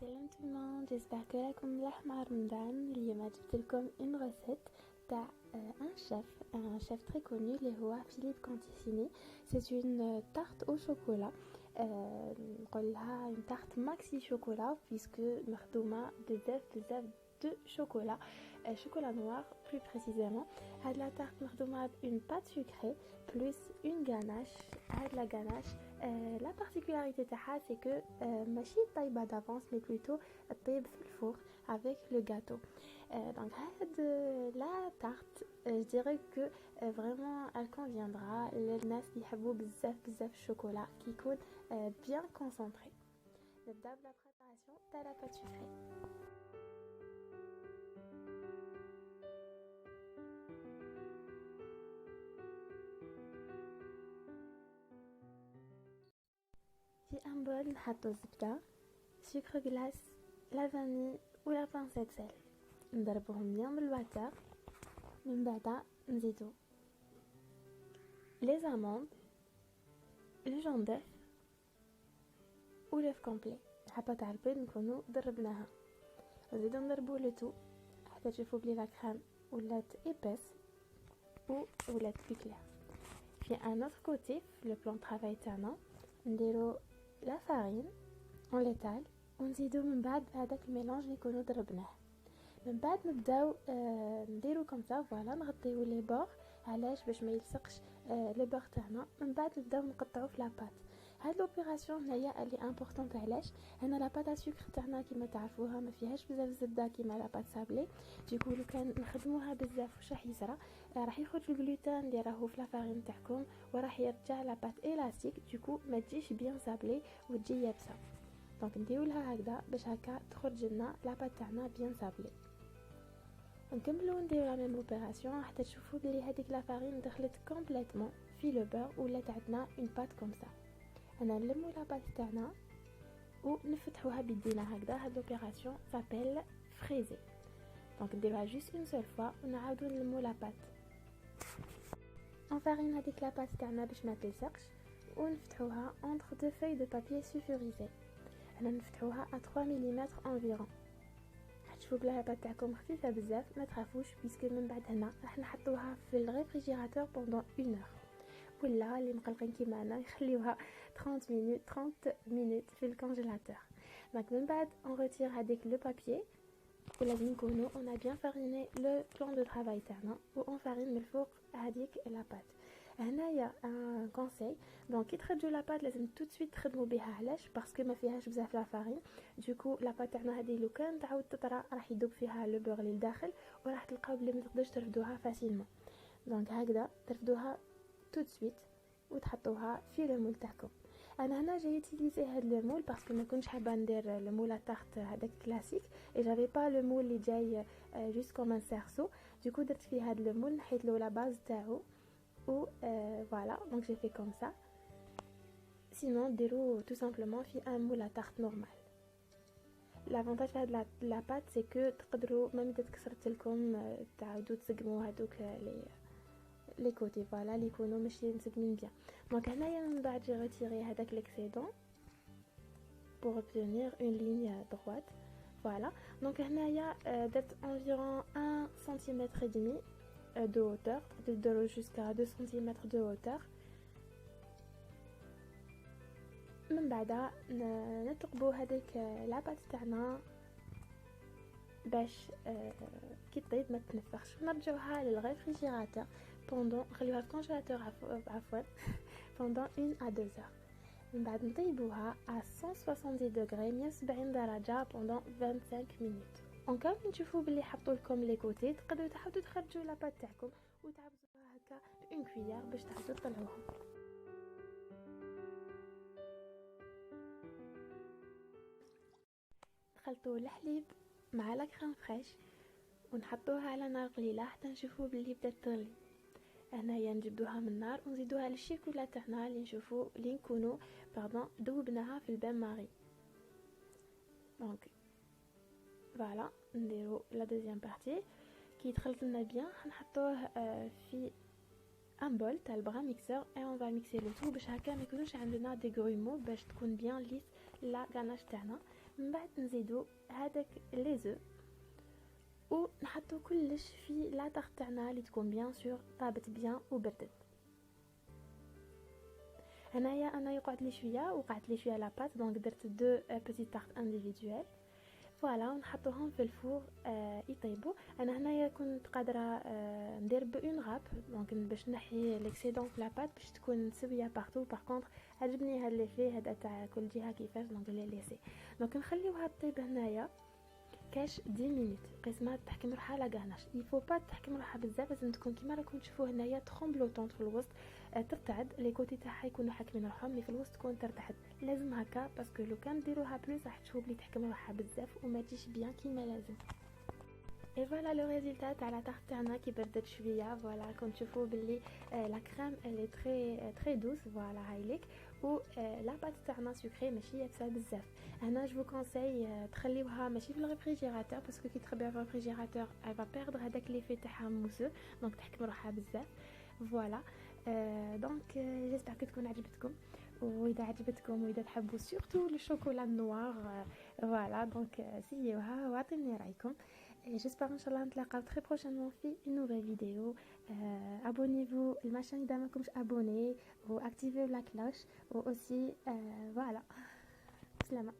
Salam tout le monde, j'espère que la ملاح مع رمضان. اليوم جبت لكم une recette تاع un chef très connu اللي هو Philippe Canticini. C'est une tarte au chocolat. نقول لها une tarte maxi chocolat puisque مخدومة بزاف de chocolat, chocolat noir plus précisément. À de la tarte مخدومة une pâte sucrée plus une ganache. À de la ganache, la particularité تاعها c'est que ماشي طايبة d'avance mais plutôt طيب في الفور avec le gâteau. Donc la tarte, je dirais que vraiment elle conviendra للناس اللي يحبوا بزاف chocolat qui يكون bien concentré. نبدأ بلا préparation تاع la pâte sucrée. في ان بول نحطو الزبده سكر غلاس لا فاني ولا بانسيت سيل نضربوهم بيان بالواتر. من بعد نزيدو لي زاموند لو جون ديف و لوف كومبلي حبه تاع البيض نكونو ضربناها نزيدو نضربو لو تو حتى تشوفو بلي لا كريم ولات ايباس و ولات بيكلير. في ان اوتر كوتي في لو بلان طرافاي تاعنا نديرو لا فارين اون ليتال ونزيدو من بعد هذاك الميلونج اللي كنا ضربناه. من بعد نبداو نديرو كوم سا فوالا نغطيو لي بور علاش باش ما يلصقش لو بور تاعنا. من بعد نبداو نقطعو في لاباط. هاد لوبيراسيون هي اللي امبورطونط علاش هنا لاباط سكر تاعنا كيما تعرفوها ما فيهاش بزاف زبده كيما لاباط سابلي. ديكو لو كان نخدموها بزاف واش راح يصرى راح يخرج الجلوتين اللي راهو في لافارين تاعكم وراح يرجع لاباط الاستيك ديكو ما تجيش بيان سابلي وتجي يابسه. دونك نديرو لها هكذا باش هكا تخرج لنا لاباط تاعنا بيان سابلي. نكملو نديرو لا ميم اوبيراسيون حتى تشوفوا بلي هذيك لا فارين دخلت كومبليتمون في لو بور ولات عندنا اون بات كوم سا. انا نلمو لاباط تاعنا ونفتحوها بيدينا هكذا. هاد لوبيراسيون سابيل فريزي. دونك نديروها جوست اون سول فوا ونعاودو نلمو لاباط نفارين هذيك لاباط تاعنا باش ما تلصقش ونفتحوها entre deux feuilles de papier sulfurisé. انا نفتحوها à 3 ملم environ. تشوفوا بلا لاباط تاعكم خفيفه بزاف ما تخافوش بيسكو من بعد هنا راح نحطوها في الريفريجيراتور بوندون 1 heure ولا اللي مقلقين كيما انا يخليوها 30 minutes في الكونجيلاتور. دونك من بعد on retire هذيك لو بابيي ولازم نكونوا on a bien fariné le plan de travail تاعنا و on farine من الفوق هذيك لاباط. هنايا ان كونساي دونك كي تخرجوا لاباط لازم تو سويت تخدموا بها علاش باسكو ما فيهاش بزاف لا فارين. دوكو لاباط تاعنا هذه لو كان تعاود تطرى راح يذوب فيها لو بور للداخل وراح تلقاو بلي ما تقدرش ترفدوها فاسيلمون. دونك هكذا ترفدوها تو سويت وتحطوها في لو مول تاعكم. انا هنا جاي يوتيليزي هاد لو مول باسكو ما كنتش حابه ندير لو مول طارت هذاك كلاسيك اي جافي با لو مول اللي جاي جوست كوم ان سيرسو. دوكو درت فيه هاد لو مول نحيت له لا باز تاعو و voilà donc j'ai fait comme ça. Sinon ديرو tout simplement في un moule à tarte normal. l'avantage de la pâte c'est que تقدروا même اذا تكسرت لكم تعاودوا تسقموا هذوك les côtés voilà اللي يكونوا ماشي مسقمين bien. donc هنايا من بعد j'ai retiré هذاك l'excédent pour obtenir une ligne droite. voilà donc هنايا درت environ 1 cm et demi de hauteur تقدروا jusqu'à 2 cm de hauteur. من بعد نثقبو هذيك لاباط تاعنا باش كي تطيب ما تنفخش ونرجعوها للريفريجيراتور بوندون نخليوها في الكونجيلاتور عفوا بوندون 1 à 2 heures. من بعد نطيبوها à 170 دوغري 170 درجه بوندون 25 minutes. اون كان نشوفوا باللي حطوا لكم لي كوتي تقدروا تعاودوا تخرجوا لاباط تاعكم وتعبزوها هكا اون كويير باش تعاودوا تطلعوها. نخلطوا الحليب مع لا كريم فريش ونحطوها على نار قليله حتى نشوفوا باللي بدات تغلي. هنايا نجبدوها من النار ونزيدوها للشيكولا تاعنا اللي نشوفوا اللي نكونوا ذوبناها في البان ماري. دونك فوالا نديرو لا دوزيام بارتي كي تخلط لنا بيان نحطوه في ان بول تاع البرا ميكسور اي اون فا ميكسي لو تو باش هكا ما يكونوش عندنا دي غرومو باش تكون بيان ليس لا غاناش تاعنا. من بعد نزيدو هذاك لي زو ونحطو كلش في لاطاغ تاعنا اللي تكون بيان سور طابت بيان وبردت. هنايا انا يقعد لي شويه وقعت لي شويه لاباط، دونك درت دو بيتي تارت انديفيدوال فوالا، ونحطوهم في الفور يطيبوا. انا هنايا كنت قادره ندير بون غاب دونك باش نحي ليكسيدون في لاباط باش تكون سويه بارتو. باغ كونطخ عجبني هاد لي في هذا تاع كل جهه كيفاش، دونك لي ليسي دونك نخليوها طيب هنايا كاش 10 مينوت. قسمه تحكم روحها لا غاناش، يفو با تحكم روحها بزاف، لازم تكون كيما راكم تشوفوا هنايا ترومبلوطونط في الوسط، ترتعد لي كوتي تاعها يكونوا حاكمين روحهم، مي في الوسط تكون ترتعد. لازم هكا باسكو لو كان ديروها بلوس راح تشوفوا بلي تحكم روحها بزاف وما تجيش بيان كيما لازم. اي فوالا لو ريزولتا تاع لا طارت تاعنا كي بردت شويه. فوالا كنت تشوفوا بلي لا كريم الي تري دوس. فوالا هايليك و لا بات تاعنا سكري ماشي يابسه بزاف. هنا جو كونساي تخليوها ماشي في الريفريجيراتور باسكو كي تخبيها في الريفريجيراتور اي فا بيردر هذاك لي في تاعها موسو، دونك تحكم روحها بزاف. فوالا دونك جيسبر كو تكون عجبتكم، واذا عجبتكم واذا تحبوا سورتو الشوكولا النوار فوالا دونك سيوها واعطيني رايكم. Et j'espère inchallah نتلاقاو très prochainement في une nouvelle vidéo. Abonnez-vous à ma chaîne إذا ما كنتش abonné, ou activez la cloche, ou aussi voilà. سلامة.